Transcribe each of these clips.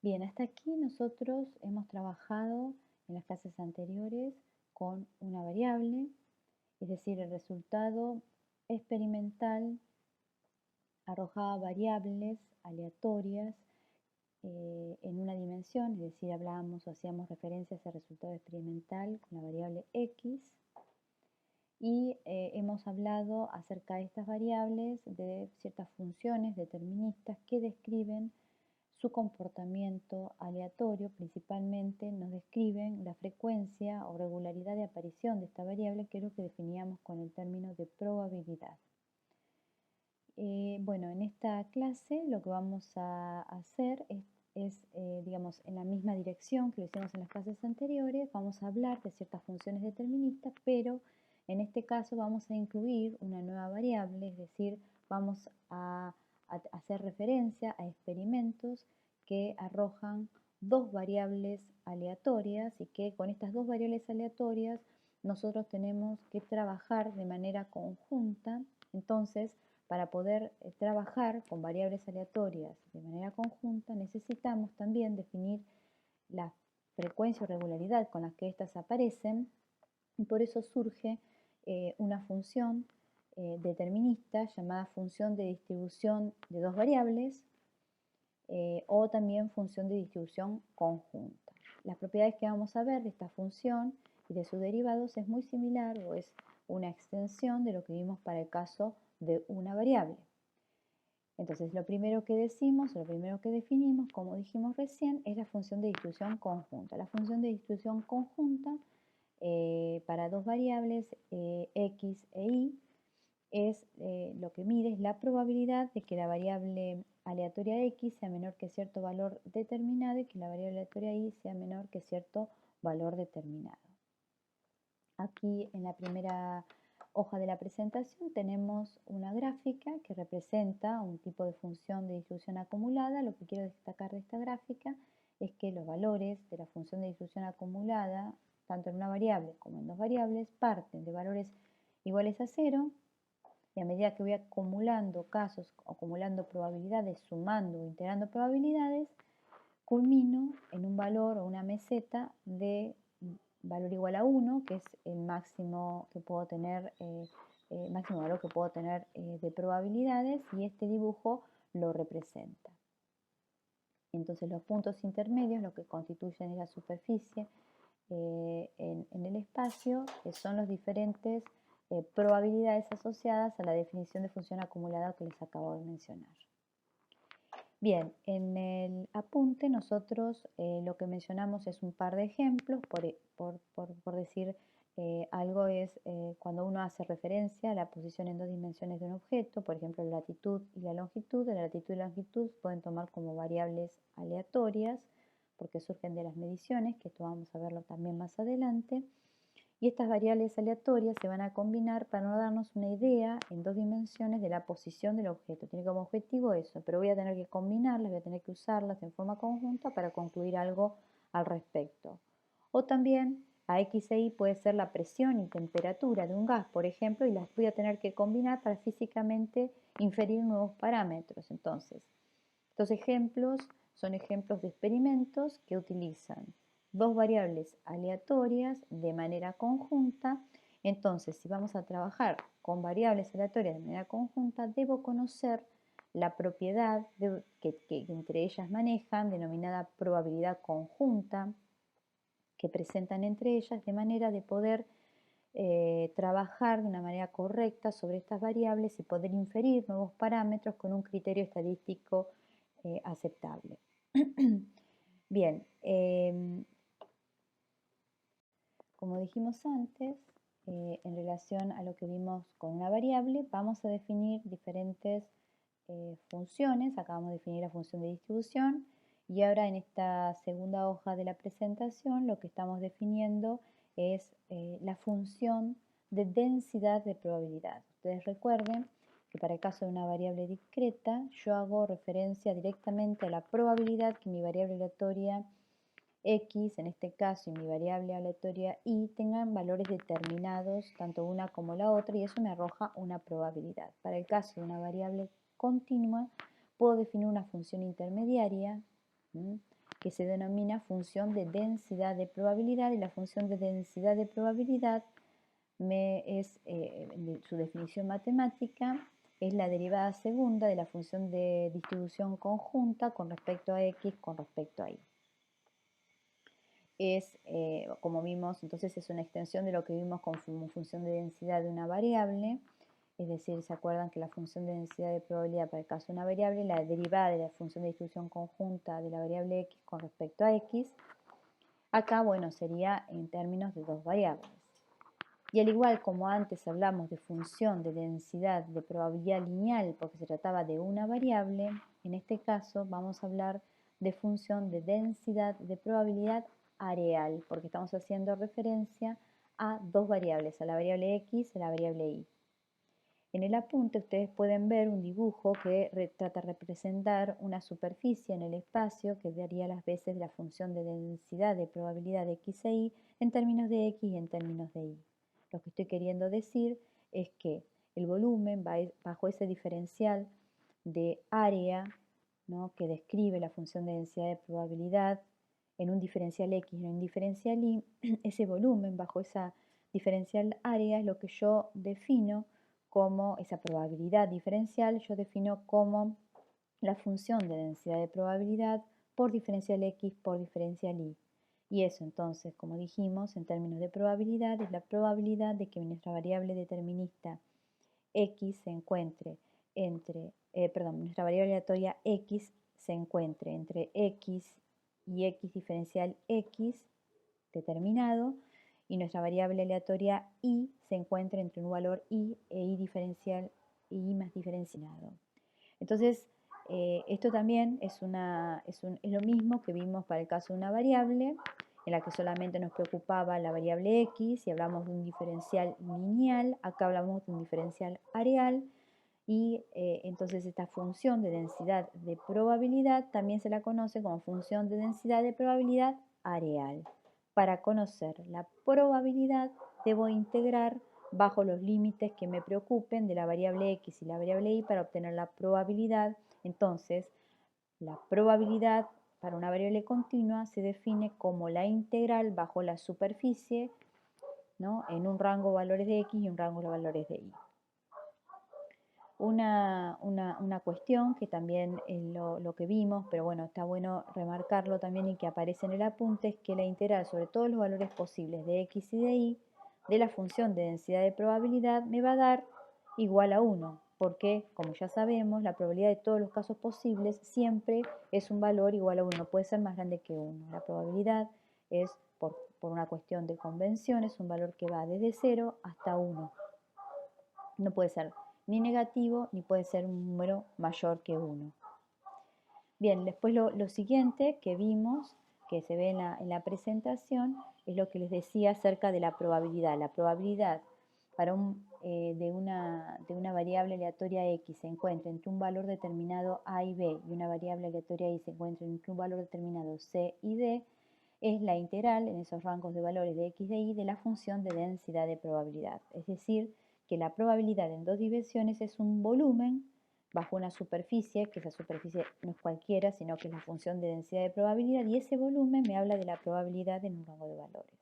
Bien, hasta aquí nosotros hemos trabajado en las clases anteriores con una variable, es decir, el resultado experimental arrojaba variables aleatorias en una dimensión, es decir, hablábamos o hacíamos referencia a ese resultado experimental con la variable x, y hemos hablado acerca de estas variables, de ciertas funciones deterministas que describen su comportamiento aleatorio. Principalmente nos describen la frecuencia o regularidad de aparición de esta variable, que es lo que definíamos con el término de probabilidad. Bueno, en esta clase lo que vamos a hacer es, digamos, en la misma dirección que lo hicimos en las clases anteriores. Vamos a hablar de ciertas funciones deterministas, pero en este caso vamos a incluir una nueva variable, es decir, vamos a hacer referencia a experimentos que arrojan dos variables aleatorias, y que con estas dos variables aleatorias nosotros tenemos que trabajar de manera conjunta. Entonces, para poder trabajar con variables aleatorias de manera conjunta, necesitamos también definir la frecuencia o regularidad con la que éstas aparecen, y por eso surge una función determinista llamada función de distribución de dos variables, o también función de distribución conjunta. Las propiedades que vamos a ver de esta función y de sus derivados es muy similar, o es una extensión de lo que vimos para el caso de una variable. Entonces, lo primero que decimos, lo primero que definimos, como dijimos recién, es la función de distribución conjunta. La función de distribución conjunta para dos variables, x e y, es lo que mide es la probabilidad de que la variable aleatoria x sea menor que cierto valor determinado y que la variable aleatoria y sea menor que cierto valor determinado. Aquí en la primera hoja de la presentación tenemos una gráfica que representa un tipo de función de distribución acumulada. Lo que quiero destacar de esta gráfica es que los valores de la función de distribución acumulada, tanto en una variable como en dos variables, parten de valores iguales a 0, y a medida que voy acumulando casos, acumulando probabilidades, sumando o integrando probabilidades, culmino en un valor o una meseta de valor igual a 1, que es el máximo que puedo tener, máximo valor que puedo tener de probabilidades, y este dibujo lo representa. Entonces los puntos intermedios, lo que constituyen la superficie en el espacio, son las diferentes probabilidades asociadas a la definición de función acumulada que les acabo de mencionar. Bien, en el apunte nosotros lo que mencionamos es un par de ejemplos. Por decir algo, es cuando uno hace referencia a la posición en dos dimensiones de un objeto, por ejemplo la latitud y la longitud. La latitud y la longitud pueden tomar como variables aleatorias porque surgen de las mediciones, que esto vamos a verlo también más adelante. Y estas variables aleatorias se van a combinar para no darnos una idea en dos dimensiones de la posición del objeto. Tiene como objetivo eso, pero voy a tener que combinarlas, voy a tener que usarlas en forma conjunta para concluir algo al respecto. O también a X e Y puede ser la presión y temperatura de un gas, por ejemplo, y las voy a tener que combinar para físicamente inferir nuevos parámetros. Entonces, estos ejemplos son ejemplos de experimentos que utilizan dos variables aleatorias de manera conjunta. Entonces, si vamos a trabajar con variables aleatorias de manera conjunta, debo conocer la propiedad que entre ellas manejan, denominada probabilidad conjunta, que presentan entre ellas, de manera de poder trabajar de una manera correcta sobre estas variables y poder inferir nuevos parámetros con un criterio estadístico aceptable. Bien, como dijimos antes, en relación a lo que vimos con una variable, vamos a definir diferentes funciones. Acabamos de definir la función de distribución, y ahora en esta segunda hoja de la presentación lo que estamos definiendo es la función de densidad de probabilidad. Ustedes recuerden que para el caso de una variable discreta yo hago referencia directamente a la probabilidad que mi variable aleatoria x, en este caso, y mi variable aleatoria y tengan valores determinados, tanto una como la otra, y eso me arroja una probabilidad. Para el caso de una variable continua, puedo definir una función intermediaria que se denomina función de densidad de probabilidad, y la función de densidad de probabilidad su definición matemática es la derivada segunda de la función de distribución conjunta con respecto a x con respecto a y. Como vimos, entonces es una extensión de lo que vimos como función de densidad de una variable, es decir, ¿se acuerdan que la función de densidad de probabilidad para el caso de una variable, la derivada de la función de distribución conjunta de la variable x con respecto a x? Acá, bueno, sería en términos de dos variables. Y al igual como antes hablamos de función de densidad de probabilidad lineal porque se trataba de una variable, en este caso vamos a hablar de función de densidad de probabilidad areal, porque estamos haciendo referencia a dos variables, a la variable x y a la variable y. En el apunte ustedes pueden ver un dibujo que trata de representar una superficie en el espacio que daría las veces de la función de densidad de probabilidad de x e y en términos de x y en términos de y. Lo que estoy queriendo decir es que el volumen va bajo ese diferencial de área, ¿no?, que describe la función de densidad de probabilidad en un diferencial x y en un diferencial y, ese volumen bajo esa diferencial área es lo que yo defino como esa probabilidad diferencial, yo defino como la función de densidad de probabilidad por diferencial x por diferencial y. Y eso entonces, como dijimos, en términos de probabilidad, es la probabilidad de que nuestra variable determinista x se encuentre nuestra variable aleatoria x se encuentre entre x y x diferencial x determinado, y nuestra variable aleatoria y se encuentre entre un valor y e y diferencial y más diferenciado. Entonces, esto también es lo mismo que vimos para el caso de una variable, en la que solamente nos preocupaba la variable x y hablamos de un diferencial lineal. Acá hablamos de un diferencial areal, y entonces esta función de densidad de probabilidad también se la conoce como función de densidad de probabilidad areal. Para conocer la probabilidad debo integrar bajo los límites que me preocupen de la variable x y la variable y para obtener la probabilidad. Entonces, la probabilidad para una variable continua se define como la integral bajo la superficie, ¿no?, en un rango de valores de x y un rango de valores de y. Una cuestión que también es lo que vimos, pero bueno, está bueno remarcarlo también y que aparece en el apunte, es que la integral sobre todos los valores posibles de x y de y de la función de densidad de probabilidad me va a dar igual a 1, porque, como ya sabemos, la probabilidad de todos los casos posibles siempre es un valor igual a 1, no puede ser más grande que 1. La probabilidad es, por una cuestión de convención, es un valor que va desde 0 hasta 1. No puede ser ni negativo, ni puede ser un número mayor que 1. Bien, después lo siguiente que vimos, que se ve en la presentación, es lo que les decía acerca de la probabilidad. La probabilidad para de una variable aleatoria x se encuentra entre un valor determinado a y b y una variable aleatoria y se encuentra entre un valor determinado c y d, es la integral en esos rangos de valores de x de y de la función de densidad de probabilidad. Es decir, que la probabilidad en dos dimensiones es un volumen bajo una superficie, que esa superficie no es cualquiera, sino que es la función de densidad de probabilidad, y ese volumen me habla de la probabilidad en un rango de valores.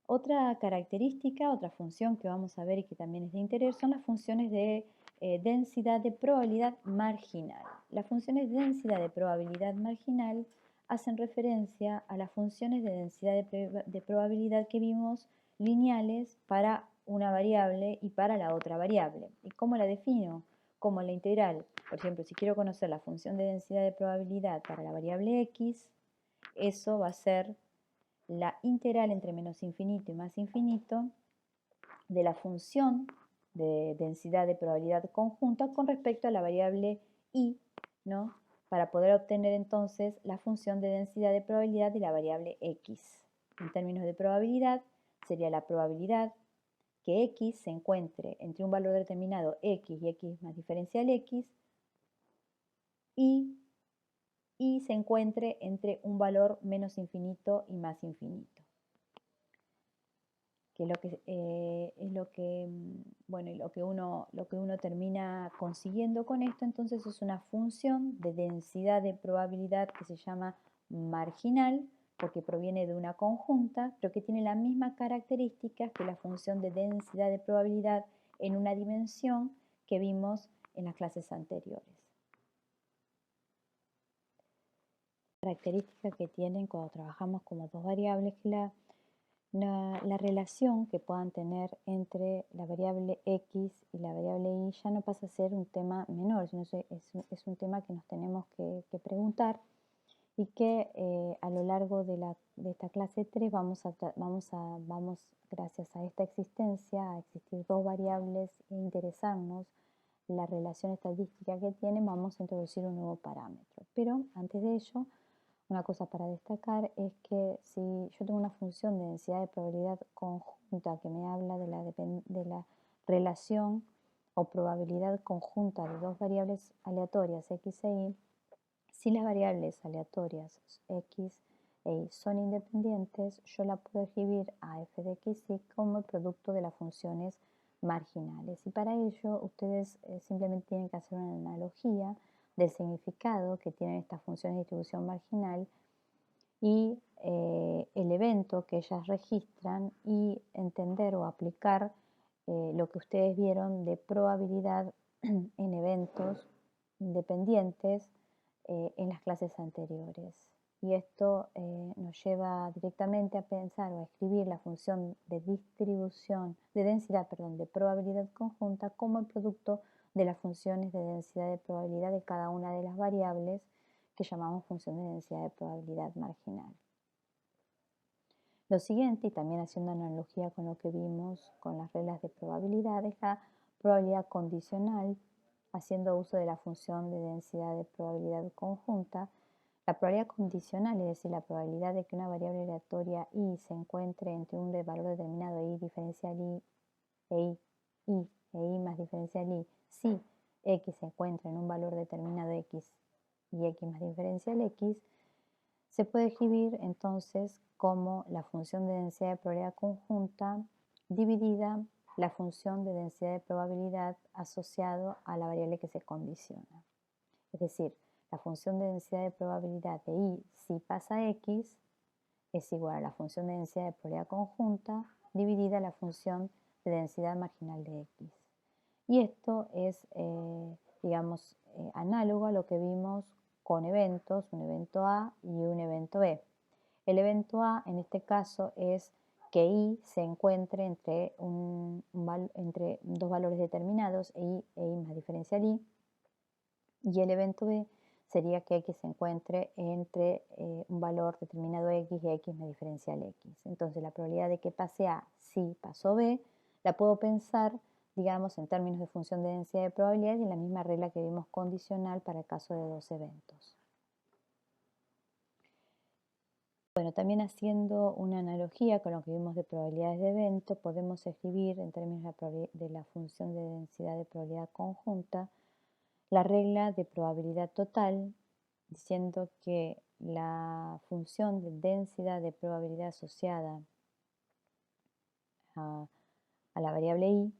Otra característica, otra función que vamos a ver y que también es de interés, son las funciones de densidad de probabilidad marginal. Las funciones de densidad de probabilidad marginal hacen referencia a las funciones de densidad de probabilidad que vimos lineales para una variable y para la otra variable. ¿Y cómo la defino? Como la integral. Por ejemplo, si quiero conocer la función de densidad de probabilidad para la variable x, eso va a ser la integral entre menos infinito y más infinito de la función de densidad de probabilidad conjunta con respecto a la variable y, ¿no?, para poder obtener entonces la función de densidad de probabilidad de la variable x. En términos de probabilidad, sería la probabilidad que x se encuentre entre un valor determinado x y x más diferencial x y se encuentre entre un valor menos infinito y más infinito. que lo que es lo que, bueno, lo que uno termina consiguiendo con esto, entonces es una función de densidad de probabilidad que se llama marginal, porque proviene de una conjunta, pero que tiene las mismas características que la función de densidad de probabilidad en una dimensión que vimos en las clases anteriores. Característica que tienen cuando trabajamos como dos variables, que la relación que puedan tener entre la variable x y la variable y ya no pasa a ser un tema menor, sino es un tema que nos tenemos que preguntar y que a lo largo de esta clase 3 vamos, gracias a esta existencia, a existir dos variables e interesarnos la relación estadística que tienen, vamos a introducir un nuevo parámetro. Pero antes de ello, una cosa para destacar es que si yo tengo una función de densidad de probabilidad conjunta que me habla de la relación o probabilidad conjunta de dos variables aleatorias x e y, si las variables aleatorias x e y son independientes, yo la puedo escribir a f de x y como el producto de las funciones marginales. Y para ello ustedes simplemente tienen que hacer una analogía del significado que tienen estas funciones de distribución marginal y el evento que ellas registran y entender o aplicar lo que ustedes vieron de probabilidad en eventos independientes en las clases anteriores. Y esto nos lleva directamente a pensar o a escribir la función de distribución, de densidad, perdón, de probabilidad conjunta como el producto de las funciones de densidad de probabilidad de cada una de las variables que llamamos función de densidad de probabilidad marginal. Lo siguiente, y también haciendo analogía con lo que vimos con las reglas de probabilidad, es la probabilidad condicional, haciendo uso de la función de densidad de probabilidad conjunta. La probabilidad condicional, es decir, la probabilidad de que una variable aleatoria y se encuentre entre un valor determinado y diferencial y más diferencial y, si x se encuentra en un valor determinado x y x más diferencial x, se puede escribir entonces como la función de densidad de probabilidad conjunta dividida la función de densidad de probabilidad asociado a la variable que se condiciona. Es decir, la función de densidad de probabilidad de y si pasa x es igual a la función de densidad de probabilidad conjunta dividida la función de densidad marginal de x. Y esto es, digamos, análogo a lo que vimos con eventos, un evento A y un evento B. El evento A en este caso es que y se encuentre entre, entre dos valores determinados, y más diferencial y el evento B sería que x se encuentre entre un valor determinado x y x más diferencial x. Entonces la probabilidad de que pase A si pasó B la puedo pensar, digamos, en términos de función de densidad de probabilidad y en la misma regla que vimos condicional para el caso de dos eventos. Bueno, también haciendo una analogía con lo que vimos de probabilidades de evento, podemos escribir en términos de la función de densidad de probabilidad conjunta la regla de probabilidad total, diciendo que la función de densidad de probabilidad asociada a la variable y,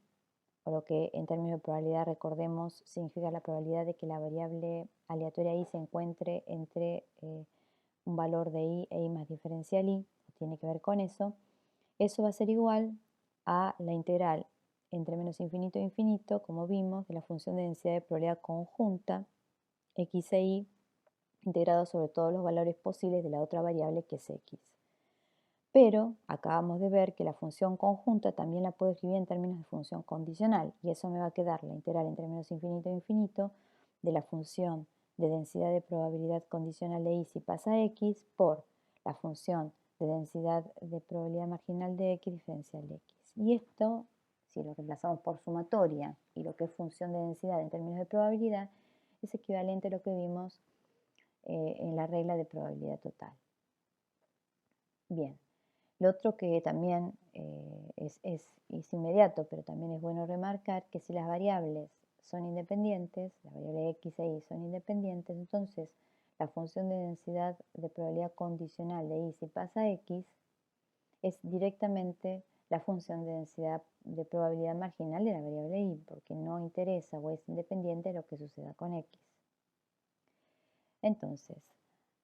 o lo que en términos de probabilidad recordemos significa la probabilidad de que la variable aleatoria y se encuentre entre un valor de y e y más diferencial y, tiene que ver con eso. Eso va a ser igual a la integral entre menos infinito e infinito, como vimos, de la función de densidad de probabilidad conjunta x e y integrado sobre todos los valores posibles de la otra variable que es x. Pero acabamos de ver que la función conjunta también la puedo escribir en términos de función condicional y eso me va a quedar la integral entre menos infinito e infinito de la función de densidad de probabilidad condicional de y si pasa x por la función de densidad de probabilidad marginal de x diferencial de x. Y esto, si lo reemplazamos por sumatoria y lo que es función de densidad en términos de probabilidad, es equivalente a lo que vimos en la regla de probabilidad total. Bien, lo otro que también es inmediato, pero también es bueno remarcar que si las variables son independientes, las variables x e y son independientes, entonces la función de densidad de probabilidad condicional de y si pasa x es directamente la función de densidad de probabilidad marginal de la variable y, porque no interesa o es independiente de lo que suceda con x. Entonces,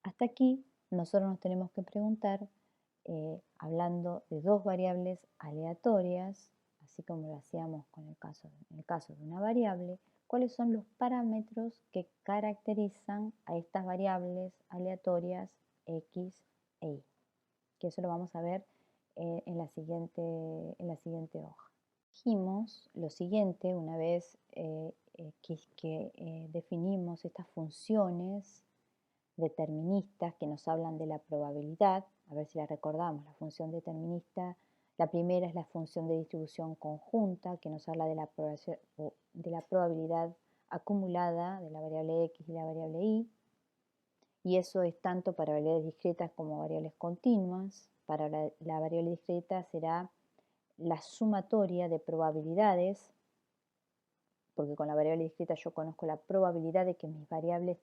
hasta aquí nosotros nos tenemos que preguntar, hablando de dos variables aleatorias, así como lo hacíamos en el caso de una variable, cuáles son los parámetros que caracterizan a estas variables aleatorias x e y, que eso lo vamos a ver en la siguiente hoja. Dijimos lo siguiente una vez que definimos estas funciones deterministas que nos hablan de la probabilidad. A ver si la recordamos. La función determinista, la primera es la función de distribución conjunta, que nos habla de la probabilidad acumulada de la variable x y la variable y. Y eso es tanto para variables discretas como variables continuas. Para la variable discreta será la sumatoria de probabilidades, porque con la variable discreta yo conozco la probabilidad de que mis variables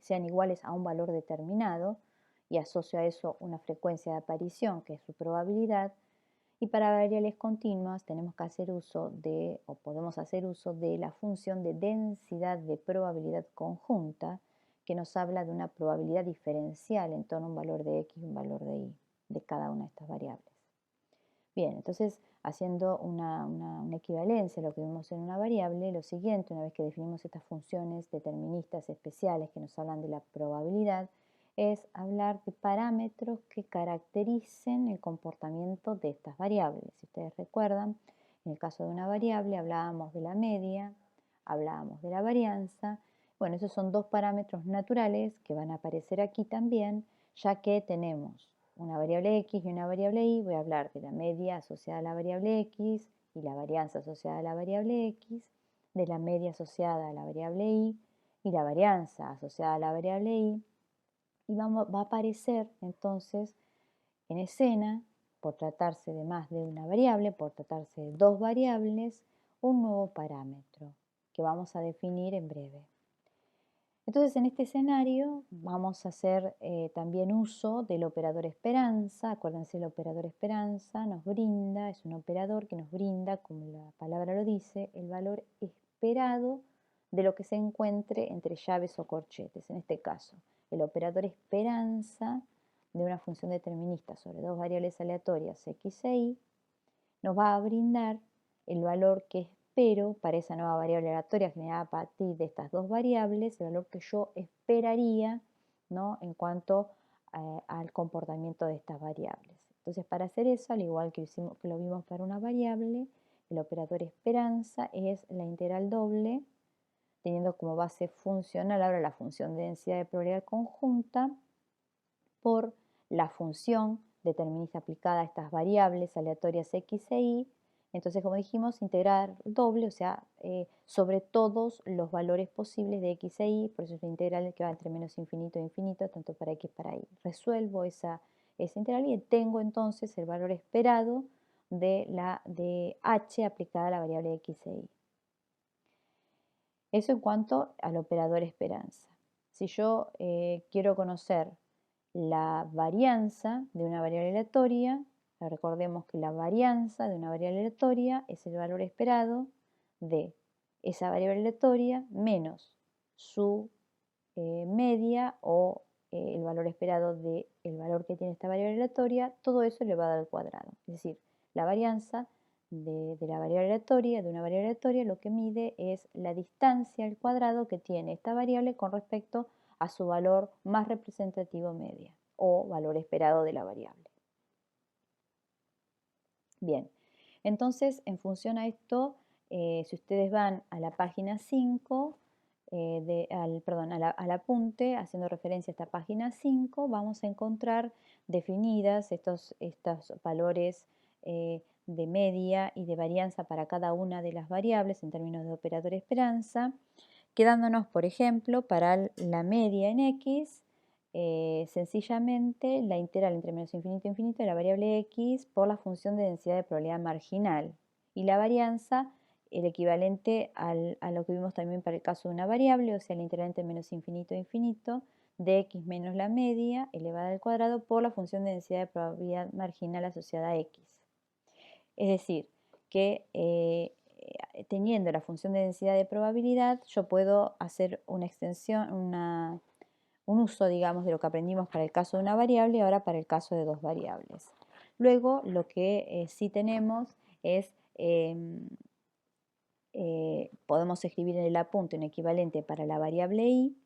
sean iguales a un valor determinado y asocio a eso una frecuencia de aparición, que es su probabilidad. Y para variables continuas tenemos que hacer uso de, o podemos hacer uso de la función de densidad de probabilidad conjunta, que nos habla de una probabilidad diferencial en torno a un valor de x y un valor de y de cada una de estas variables. Bien, entonces haciendo una equivalencia a lo que vimos en una variable, lo siguiente, una vez que definimos estas funciones deterministas especiales que nos hablan de la probabilidad, es hablar de parámetros que caractericen el comportamiento de estas variables. Si ustedes recuerdan, en el caso de una variable hablábamos de la media, hablábamos de la varianza. Bueno, esos son dos parámetros naturales que van a aparecer aquí también, ya que tenemos una variable x y una variable y. Voy a hablar de la media asociada a la variable x y la varianza asociada a la variable x, de la media asociada a la variable y la varianza asociada a la variable y. Y va a aparecer entonces en escena, por tratarse de más de una variable, por tratarse de dos variables, un nuevo parámetro que vamos a definir en breve. Entonces, en este escenario vamos a hacer también uso del operador esperanza. Acuérdense, el operador esperanza es un operador que nos brinda, como la palabra lo dice, el valor esperado de lo que se encuentre entre llaves o corchetes. En este caso, el operador esperanza de una función determinista sobre dos variables aleatorias x e y nos va a brindar el valor que espero para esa nueva variable aleatoria generada a partir de estas dos variables, el valor que yo esperaría, ¿no?, en cuanto al comportamiento de estas variables. Entonces, para hacer eso, al igual que lo vimos para una variable, el operador esperanza es la integral doble, teniendo como base funcional ahora la función de densidad de probabilidad conjunta por la función determinista aplicada a estas variables aleatorias x e y. Entonces, como dijimos, integrar doble, o sea, sobre todos los valores posibles de x e y, por eso es la integral que va entre menos infinito e infinito, tanto para x como para y. Resuelvo esa integral y tengo entonces el valor esperado de h aplicada a la variable x e y. Eso en cuanto al operador esperanza. Si yo quiero conocer la varianza de una variable aleatoria, recordemos que la varianza de una variable aleatoria es el valor esperado de esa variable aleatoria menos su media o el valor esperado del valor que tiene esta variable aleatoria, todo eso elevado al cuadrado. Es decir, la varianza de la variable aleatoria, de una variable aleatoria, lo que mide es la distancia al cuadrado que tiene esta variable con respecto a su valor más representativo media o valor esperado de la variable. Bien, entonces en función a esto, si ustedes van a la página 5, al apunte, haciendo referencia a esta página 5, vamos a encontrar definidas estos valores de media y de varianza para cada una de las variables en términos de operador esperanza, quedándonos, por ejemplo, para la media en x, sencillamente la integral entre menos infinito e infinito de la variable x por la función de densidad de probabilidad marginal, y la varianza el equivalente a lo que vimos también para el caso de una variable, o sea, la integral entre menos infinito e infinito de x menos la media elevada al cuadrado por la función de densidad de probabilidad marginal asociada a x. Es decir, que teniendo la función de densidad de probabilidad, yo puedo hacer una extensión, un uso, digamos, de lo que aprendimos para el caso de una variable y ahora para el caso de dos variables. Luego, lo que sí tenemos es, podemos escribir en el apunte un equivalente para la variable i,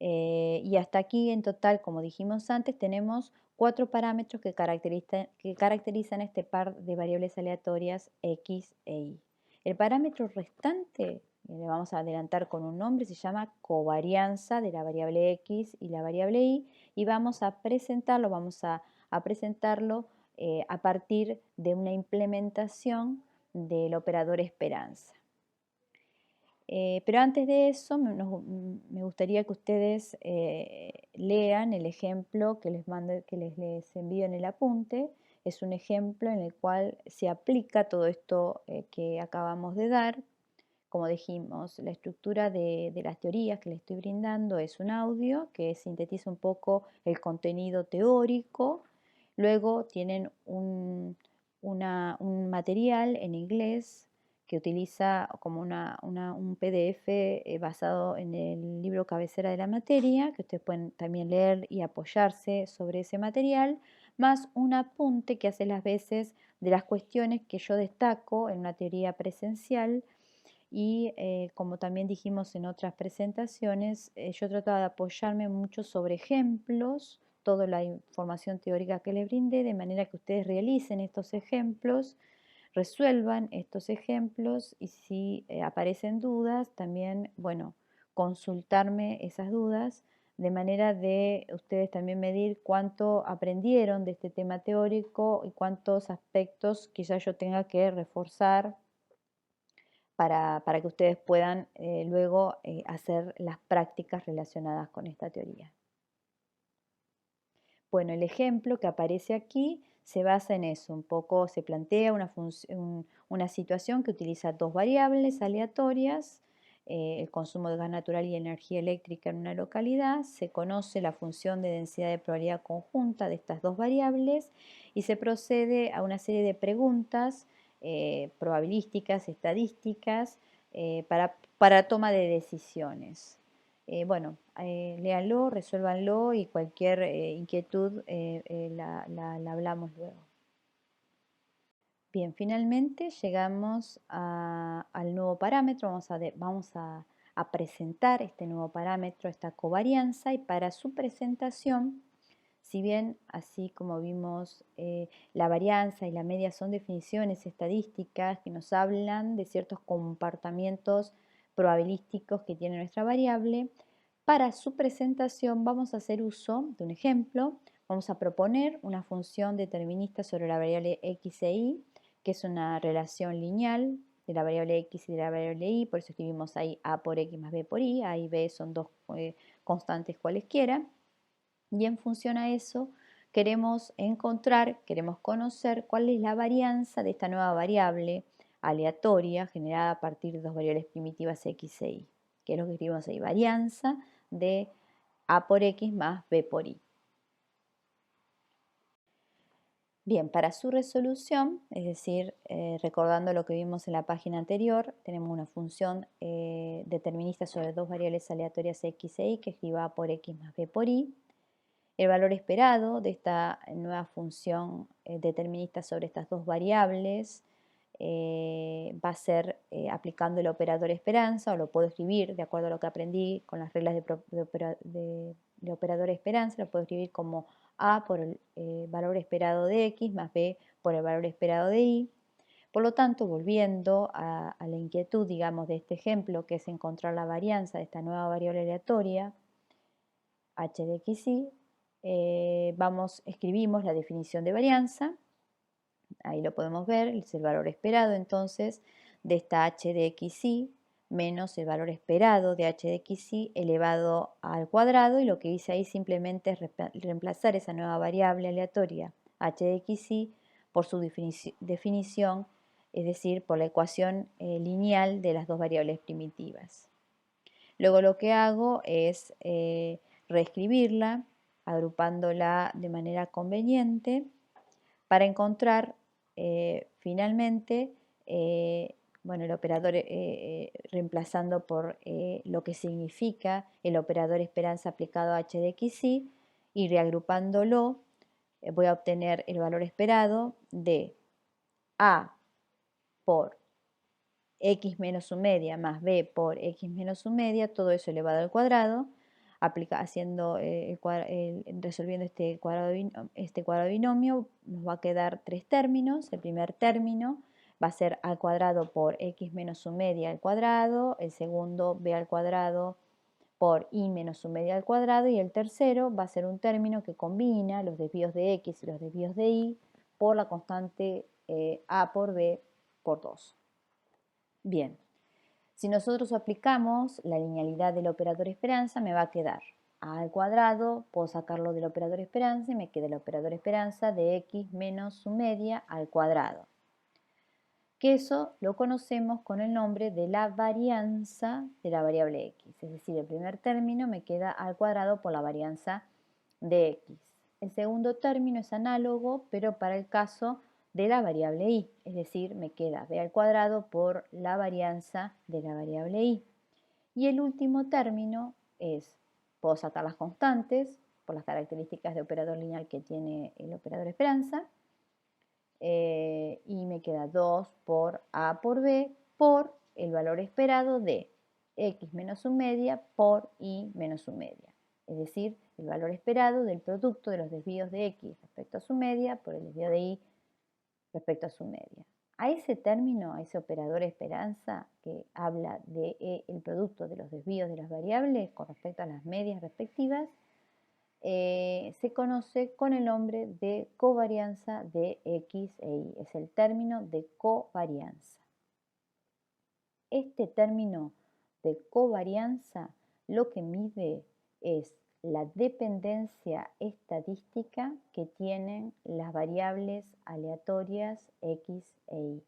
y hasta aquí en total, como dijimos antes, tenemos 4 parámetros que caracterizan este par de variables aleatorias x e y. El parámetro restante, le vamos a adelantar con un nombre, se llama covarianza de la variable x y la variable y vamos a presentarlo, a partir de una implementación del operador esperanza. Pero antes de eso, me gustaría que ustedes lean el ejemplo que les envío en el apunte. Es un ejemplo en el cual se aplica todo esto que acabamos de dar. Como dijimos, la estructura de las teorías que les estoy brindando es un audio que sintetiza un poco el contenido teórico. Luego tienen un material en inglés que utiliza como un PDF basado en el libro cabecera de la materia, que ustedes pueden también leer y apoyarse sobre ese material, más un apunte que hace las veces de las cuestiones que yo destaco en una teoría presencial y como también dijimos en otras presentaciones, yo trataba de apoyarme mucho sobre ejemplos, toda la información teórica que les brindé, de manera que ustedes realicen estos ejemplos, resuelvan estos ejemplos y si aparecen dudas, también, bueno, consultarme esas dudas, de manera de ustedes también medir cuánto aprendieron de este tema teórico y cuántos aspectos quizás yo tenga que reforzar para que ustedes puedan luego hacer las prácticas relacionadas con esta teoría. Bueno, el ejemplo que aparece aquí se basa en eso, un poco se plantea una situación que utiliza dos variables aleatorias, el consumo de gas natural y energía eléctrica en una localidad, se conoce la función de densidad de probabilidad conjunta de estas dos variables y se procede a una serie de preguntas probabilísticas, estadísticas, para toma de decisiones. Bueno, léanlo, resuélvanlo y cualquier inquietud la hablamos luego. Bien, finalmente llegamos al nuevo parámetro. Vamos a presentar este nuevo parámetro, esta covarianza, y para su presentación, si bien así como vimos la varianza y la media son definiciones estadísticas que nos hablan de ciertos comportamientos probabilísticos que tiene nuestra variable, para su presentación vamos a hacer uso de un ejemplo. Vamos a proponer una función determinista sobre la variable x e y, que es una relación lineal de la variable x y de la variable y, por eso escribimos ahí a por x más b por y, a y b son dos constantes cualesquiera, y en función a eso queremos conocer cuál es la varianza de esta nueva variable aleatoria generada a partir de dos variables primitivas x e y, que es lo que escribimos ahí, varianza de a por x más b por y. Bien, para su resolución, es decir, recordando lo que vimos en la página anterior, tenemos una función determinista sobre dos variables aleatorias x e y que escriba a por x más b por y. El valor esperado de esta nueva función determinista sobre estas dos variables va a ser aplicando el operador esperanza, o lo puedo escribir de acuerdo a lo que aprendí con las reglas de operador esperanza, lo puedo escribir como a por el valor esperado de x más b por el valor esperado de y. Por lo tanto, volviendo a la inquietud, digamos, de este ejemplo, que es encontrar la varianza de esta nueva variable aleatoria, h de x y, escribimos la definición de varianza, ahí lo podemos ver, es el valor esperado entonces de esta h de x y menos el valor esperado de h de x y elevado al cuadrado, y lo que hice ahí simplemente es reemplazar esa nueva variable aleatoria h de x y por su definición, es decir, por la ecuación lineal de las dos variables primitivas. Luego lo que hago es reescribirla, agrupándola de manera conveniente para encontrar finalmente, bueno, el operador reemplazando por lo que significa el operador esperanza aplicado a h de x, y reagrupándolo, voy a obtener el valor esperado de a por x menos su media más b por x menos su media, todo eso elevado al cuadrado, resolviendo este cuadrado binomio, nos va a quedar tres términos. El primer término va a ser al cuadrado por x menos su media al cuadrado, el segundo b al cuadrado por y menos su media al cuadrado, y el tercero va a ser un término que combina los desvíos de x y los desvíos de y por la constante a por b por 2. Bien, si nosotros aplicamos la linealidad del operador esperanza, me va a quedar a al cuadrado, puedo sacarlo del operador esperanza y me queda el operador esperanza de x menos su media al cuadrado, que eso lo conocemos con el nombre de la varianza de la variable x, es decir, el primer término me queda al cuadrado por la varianza de x. El segundo término es análogo, pero para el caso de la variable y, es decir, me queda b al cuadrado por la varianza de la variable y. Y el último término es, puedo sacar las constantes por las características de operador lineal que tiene el operador esperanza, y me queda 2 por a por b por el valor esperado de x menos su media por y menos su media, es decir, el valor esperado del producto de los desvíos de x respecto a su media por el desvío de y respecto a su media. A ese término, a ese operador esperanza que habla del producto de los desvíos de las variables con respecto a las medias respectivas, se conoce con el nombre de covarianza de x e y. Es el término de covarianza. Este término de covarianza lo que mide es la dependencia estadística que tienen las variables aleatorias x e y.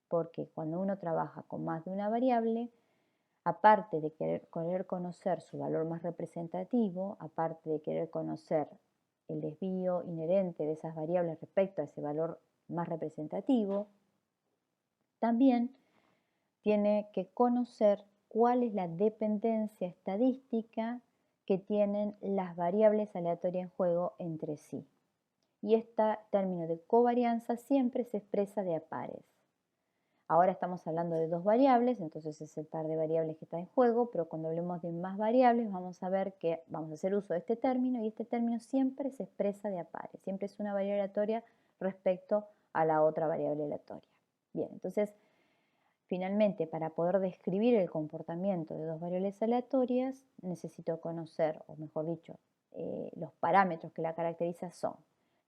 Porque cuando uno trabaja con más de una variable, aparte de querer conocer su valor más representativo, aparte de querer conocer el desvío inherente de esas variables respecto a ese valor más representativo, también tiene que conocer cuál es la dependencia estadística que tienen las variables aleatorias en juego entre sí. Y este término de covarianza siempre se expresa de a pares. Ahora estamos hablando de dos variables, entonces es el par de variables que está en juego, pero cuando hablemos de más variables vamos a ver que vamos a hacer uso de este término, y este término siempre se expresa de a pares, siempre es una variable aleatoria respecto a la otra variable aleatoria. Bien, entonces finalmente, para poder describir el comportamiento de dos variables aleatorias, necesito conocer, o mejor dicho, los parámetros que la caracterizan son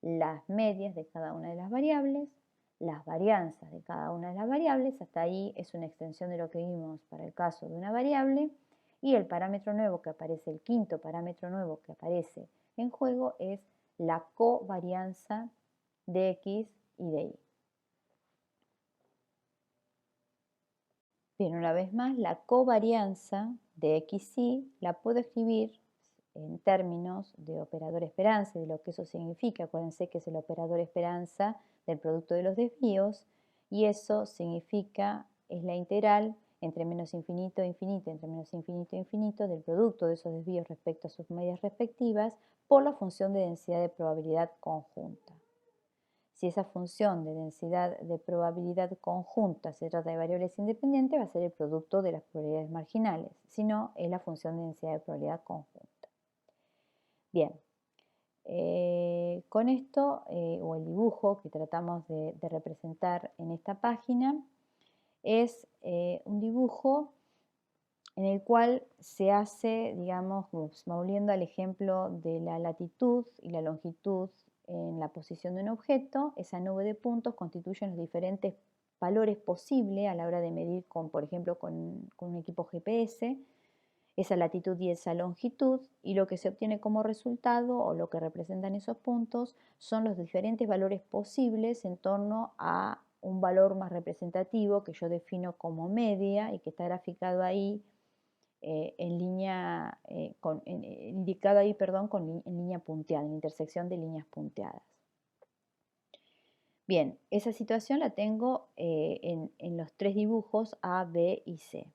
las medias de cada una de las variables, las varianzas de cada una de las variables, hasta ahí es una extensión de lo que vimos para el caso de una variable, y el parámetro nuevo que aparece, el quinto parámetro nuevo que aparece en juego es la covarianza de x y de y. Bien, una vez más, la covarianza de x y la puedo escribir en términos de operador esperanza y de lo que eso significa. Acuérdense que es el operador esperanza del producto de los desvíos, y eso significa, es la integral entre menos infinito e infinito, entre menos infinito e infinito del producto de esos desvíos respecto a sus medias respectivas por la función de densidad de probabilidad conjunta. Si esa función de densidad de probabilidad conjunta se trata de variables independientes, va a ser el producto de las probabilidades marginales. Si no, es la función de densidad de probabilidad conjunta. Bien, con esto, o el dibujo que tratamos de representar en esta página, es un dibujo en el cual se hace, digamos, volviendo al ejemplo de la latitud y la longitud en la posición de un objeto, esa nube de puntos constituyen los diferentes valores posibles a la hora de medir, por ejemplo, con un equipo GPS, esa latitud y esa longitud, y lo que se obtiene como resultado, o lo que representan esos puntos, son los diferentes valores posibles en torno a un valor más representativo que yo defino como media y que está graficado ahí en línea, indicado ahí, perdón, en línea punteada, en intersección de líneas punteadas. Bien, esa situación la tengo en los tres dibujos A, B y C.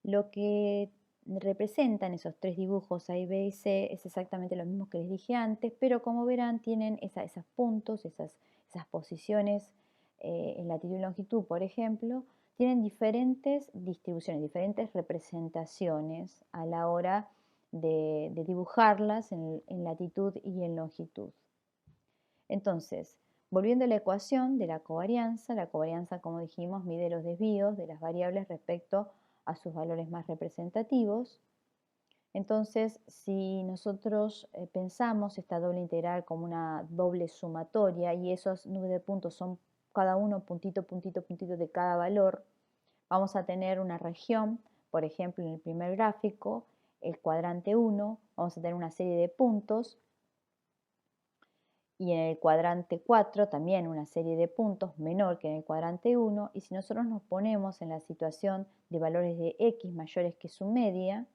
Lo que representan esos tres dibujos A, B y C es exactamente lo mismo que les dije antes, pero como verán tienen esos puntos, esas posiciones en latitud y longitud, por ejemplo, tienen diferentes distribuciones, diferentes representaciones a la hora de dibujarlas en latitud y en longitud. Entonces, volviendo a la ecuación de la covarianza, como dijimos, mide los desvíos de las variables respecto a sus valores más representativos. Entonces, si nosotros pensamos esta doble integral como una doble sumatoria y esos nubes de puntos son cada uno puntito, puntito, puntito de cada valor, vamos a tener una región, por ejemplo, en el primer gráfico, el cuadrante 1, vamos a tener una serie de puntos y en el cuadrante 4 también una serie de puntos menor que en el cuadrante 1, y si nosotros nos ponemos en la situación de valores de x mayores que su media,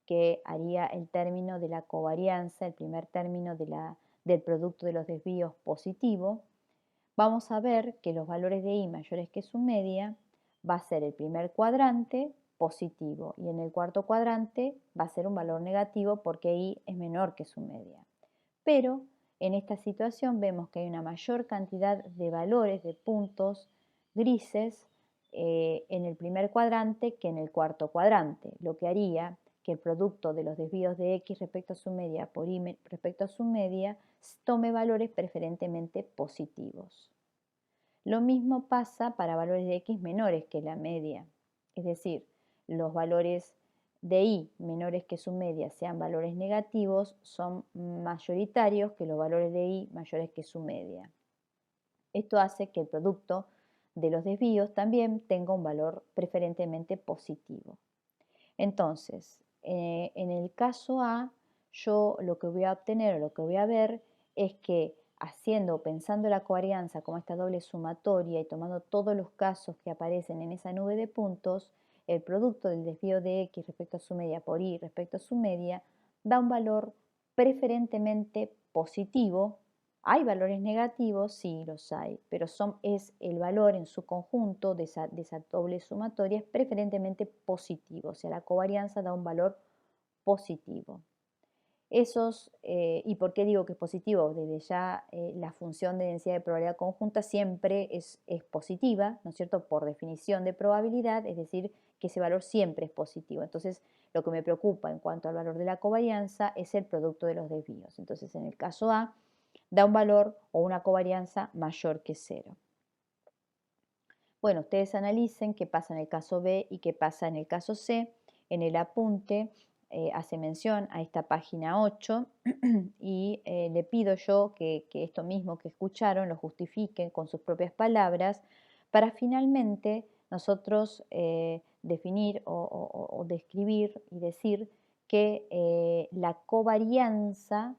que haría el término de la covarianza, el primer término del producto de los desvíos positivo, vamos a ver que los valores de y mayores que su media va a ser el primer cuadrante positivo y en el cuarto cuadrante va a ser un valor negativo porque y es menor que su media. Pero en esta situación vemos que hay una mayor cantidad de valores, de puntos grises en el primer cuadrante que en el cuarto cuadrante, lo que haría que el producto de los desvíos de x respecto a su media por y respecto a su media tome valores preferentemente positivos. Lo mismo pasa para valores de x menores que la media, es decir, los valores de y menores que su media sean valores negativos son mayoritarios que los valores de y mayores que su media. Esto hace que el producto de los desvíos también tenga un valor preferentemente positivo. Entonces, en el caso A, yo lo que voy a obtener o lo que voy a ver es que pensando la covarianza como esta doble sumatoria y tomando todos los casos que aparecen en esa nube de puntos, el producto del desvío de x respecto a su media por y respecto a su media da un valor preferentemente positivo. ¿Hay valores negativos? Sí, los hay, pero es el valor en su conjunto de esa doble sumatoria es preferentemente positivo, o sea, la covarianza da un valor positivo. ¿Y por qué digo que es positivo? Desde ya la función de densidad de probabilidad conjunta siempre es positiva, ¿no es cierto? Por definición de probabilidad, es decir, que ese valor siempre es positivo. Entonces, lo que me preocupa en cuanto al valor de la covarianza es el producto de los desvíos. Entonces, en el caso A, da un valor o una covarianza mayor que 0. Bueno, ustedes analicen qué pasa en el caso B y qué pasa en el caso C. En el apunte hace mención a esta página 8 y le pido yo que esto mismo que escucharon lo justifiquen con sus propias palabras para finalmente nosotros definir o describir y decir que la covarianza,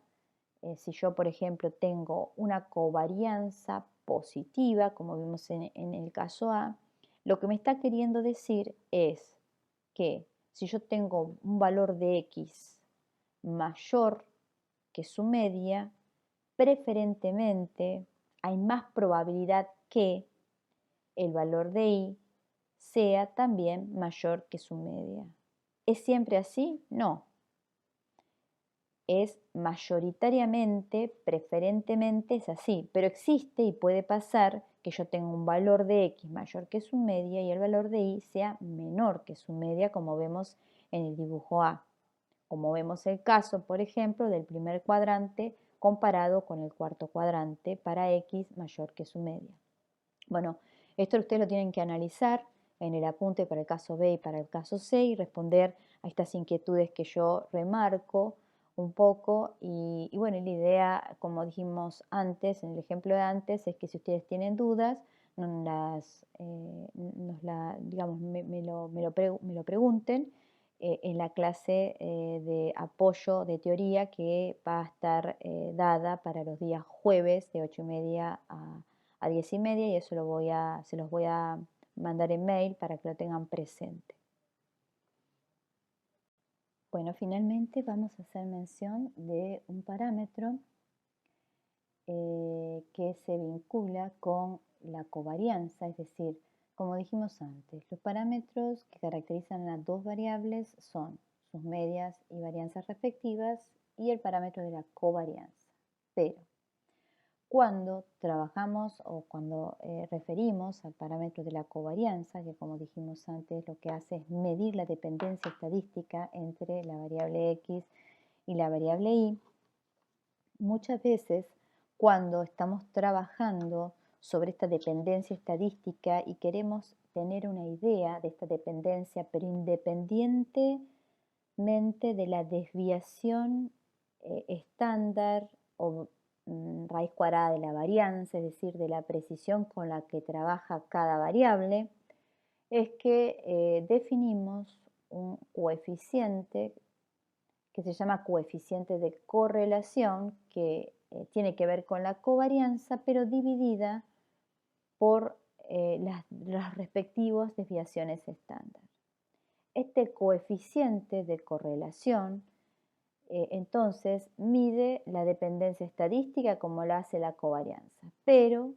si yo por ejemplo tengo una covarianza positiva, como vimos en el caso A, lo que me está queriendo decir es que si yo tengo un valor de x mayor que su media, preferentemente hay más probabilidad que el valor de y sea también mayor que su media. ¿Es siempre así? No. Es mayoritariamente, preferentemente es así, pero existe y puede pasar que yo tenga un valor de x mayor que su media y el valor de y sea menor que su media, como vemos en el dibujo A. Como vemos el caso, por ejemplo, del primer cuadrante comparado con el cuarto cuadrante para x mayor que su media. Bueno, esto ustedes lo tienen que analizar en el apunte para el caso B y para el caso C y responder a estas inquietudes que yo remarco un poco y bueno, la idea, como dijimos antes, en el ejemplo de antes, es que si ustedes tienen dudas, digamos, me lo pregunten en la clase de apoyo de teoría que va a estar dada para los días jueves de 8:30 a 10:30 y eso se los voy a mandar en mail para que lo tengan presente. Bueno, finalmente vamos a hacer mención de un parámetro que se vincula con la covarianza, es decir, como dijimos antes, los parámetros que caracterizan las dos variables son sus medias y varianzas respectivas y el parámetro de la covarianza. Pero cuando trabajamos o cuando referimos al parámetro de la covarianza, que como dijimos antes lo que hace es medir la dependencia estadística entre la variable X y la variable Y, muchas veces cuando estamos trabajando sobre esta dependencia estadística y queremos tener una idea de esta dependencia, pero independientemente de la desviación estándar o raíz cuadrada de la varianza, es decir, de la precisión con la que trabaja cada variable, es que definimos un coeficiente que se llama coeficiente de correlación, que tiene que ver con la covarianza, pero dividida por las respectivas desviaciones estándar. Este coeficiente de correlación entonces mide la dependencia estadística como la hace la covarianza, pero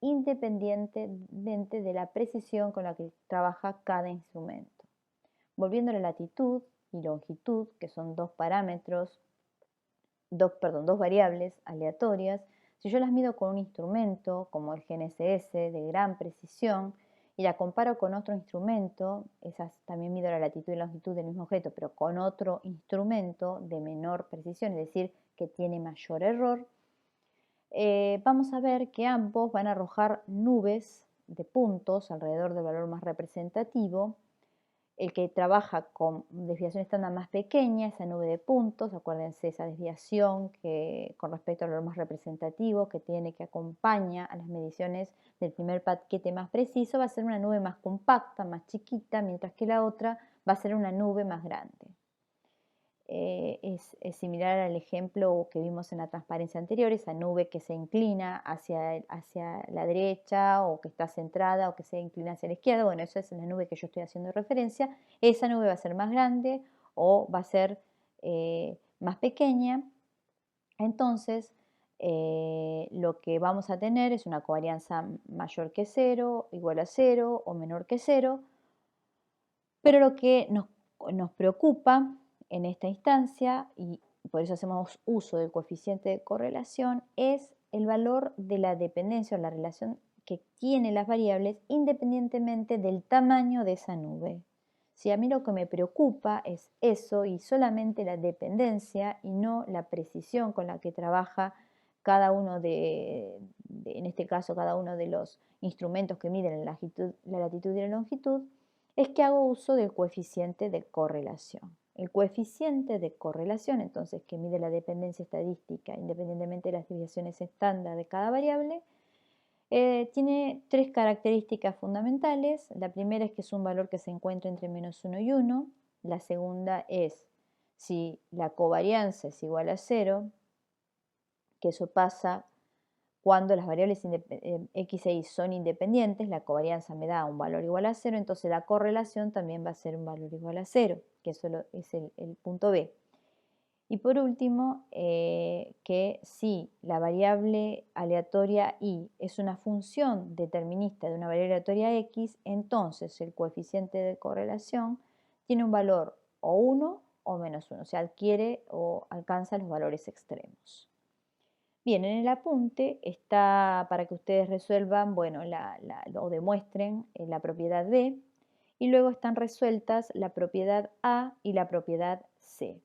independientemente de la precisión con la que trabaja cada instrumento. Volviendo a la latitud y longitud, que son dos parámetros, dos variables aleatorias, si yo las mido con un instrumento como el GNSS de gran precisión y la comparo con otro instrumento, esas también mido la latitud y longitud del mismo objeto, pero con otro instrumento de menor precisión, es decir, que tiene mayor error, vamos a ver que ambos van a arrojar nubes de puntos alrededor del valor más representativo. El que trabaja con desviación estándar más pequeña, esa nube de puntos, acuérdense esa desviación que con respecto al valor más representativo que tiene, que acompaña a las mediciones del primer paquete más preciso, va a ser una nube más compacta, más chiquita, mientras que la otra va a ser una nube más grande. Es similar al ejemplo que vimos en la transparencia anterior, esa nube que se inclina hacia la derecha o que está centrada o que se inclina hacia la izquierda. Bueno, esa es la nube que yo estoy haciendo referencia. Esa nube va a ser más grande o va a ser más pequeña. Entonces, lo que vamos a tener es una covarianza mayor que 0, igual a 0 o menor que 0. Pero lo que nos preocupa en esta instancia, y por eso hacemos uso del coeficiente de correlación, es el valor de la dependencia o la relación que tienen las variables independientemente del tamaño de esa nube. Si a mí lo que me preocupa es eso y solamente la dependencia y no la precisión con la que trabaja cada uno en este caso, cada uno de los instrumentos que miden la latitud y la longitud, es que hago uso del coeficiente de correlación. El coeficiente de correlación, entonces, que mide la dependencia estadística independientemente de las desviaciones estándar de cada variable, tiene tres características fundamentales. La primera es que es un valor que se encuentra entre -1 y 1. La segunda es si la covarianza es igual a 0, que eso pasa cuando las variables X e Y son independientes, la covarianza me da un valor igual a 0, entonces la correlación también va a ser un valor igual a 0, que eso es el punto B. Y por último, que si la variable aleatoria Y es una función determinista de una variable aleatoria X, entonces el coeficiente de correlación tiene un valor o 1 o -1, o sea, adquiere o alcanza los valores extremos. Bien, en el apunte está para que ustedes resuelvan, bueno, o demuestren la propiedad B, y luego están resueltas la propiedad A y la propiedad C.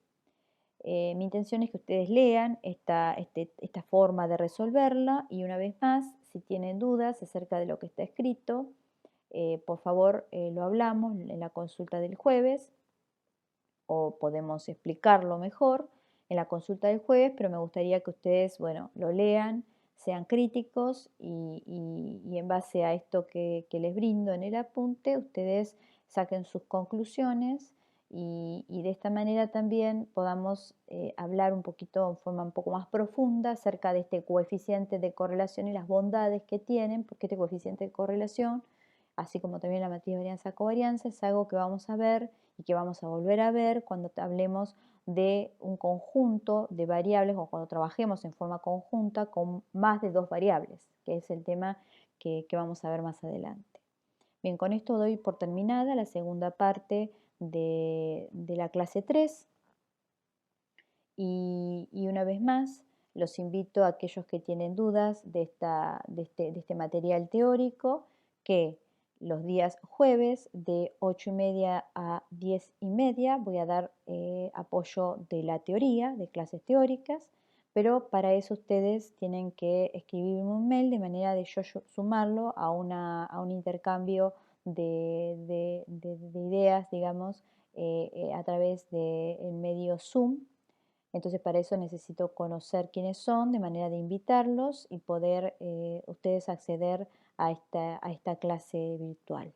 Mi intención es que ustedes lean esta forma de resolverla y una vez más, si tienen dudas acerca de lo que está escrito, por favor lo hablamos en la consulta del jueves o podemos explicarlo mejor en la consulta del jueves, pero me gustaría que ustedes, bueno, lo lean, sean críticos y en base a esto que les brindo en el apunte, ustedes saquen sus conclusiones y de esta manera también podamos hablar un poquito, en forma un poco más profunda acerca de este coeficiente de correlación y las bondades que tienen, porque este coeficiente de correlación, así como también la matriz de varianza-covarianza, es algo que vamos a ver y que vamos a volver a ver cuando hablemos de un conjunto de variables o cuando trabajemos en forma conjunta con más de dos variables, que es el tema que vamos a ver más adelante. Bien, con esto doy por terminada la segunda parte de la clase 3 y una vez más los invito a aquellos que tienen dudas de este material teórico que los días jueves de 8:30 a 10:30 voy a dar apoyo de la teoría, de clases teóricas, pero para eso ustedes tienen que escribirme un mail de manera de yo sumarlo a un intercambio de ideas, digamos, a través del medio Zoom. Entonces para eso necesito conocer quiénes son, de manera de invitarlos y poder ustedes acceder a esta clase virtual.